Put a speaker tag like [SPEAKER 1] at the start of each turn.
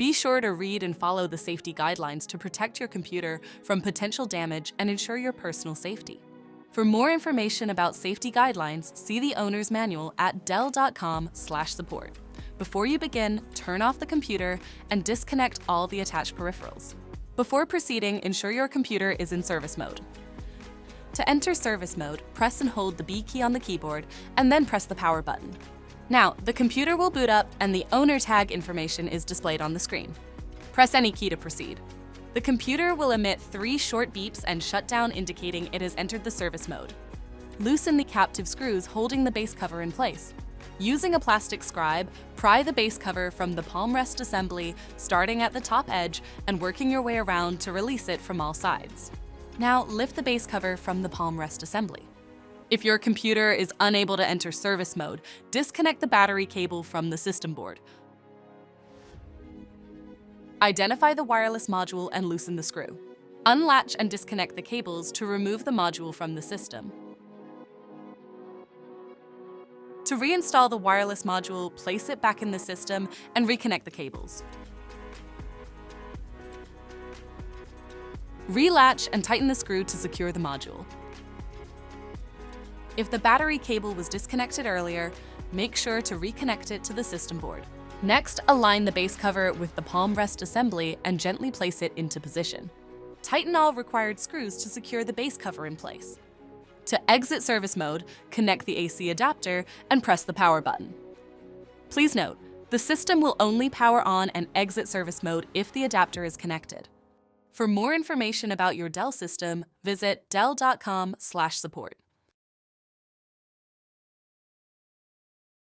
[SPEAKER 1] Be sure to read and follow the safety guidelines to protect your computer from potential damage and ensure your personal safety. For more information about safety guidelines, see the owner's manual at dell.com/support. Before you begin, turn off the computer and disconnect all the attached peripherals. Before proceeding, ensure your computer is in service mode. To enter service mode, press and hold the B key on the keyboard and then press the power button. Now, the computer will boot up and the owner tag information is displayed on the screen. Press any key to proceed. The computer will emit 3 short beeps and shut down, indicating it has entered the service mode. Loosen the captive screws holding the base cover in place. Using a plastic scribe, pry the base cover from the palm rest assembly, starting at the top edge and working your way around to release it from all sides. Now, lift the base cover from the palm rest assembly. If your computer is unable to enter service mode, disconnect the battery cable from the system board. Identify the wireless module and loosen the screw. Unlatch and disconnect the cables to remove the module from the system. To reinstall the wireless module, place it back in the system and reconnect the cables. Relatch and tighten the screw to secure the module. If the battery cable was disconnected earlier, make sure to reconnect it to the system board. Next, align the base cover with the palm rest assembly and gently place it into position. Tighten all required screws to secure the base cover in place. To exit service mode, connect the AC adapter and press the power button. Please note, the system will only power on and exit service mode if the adapter is connected. For more information about your Dell system, visit dell.com/support.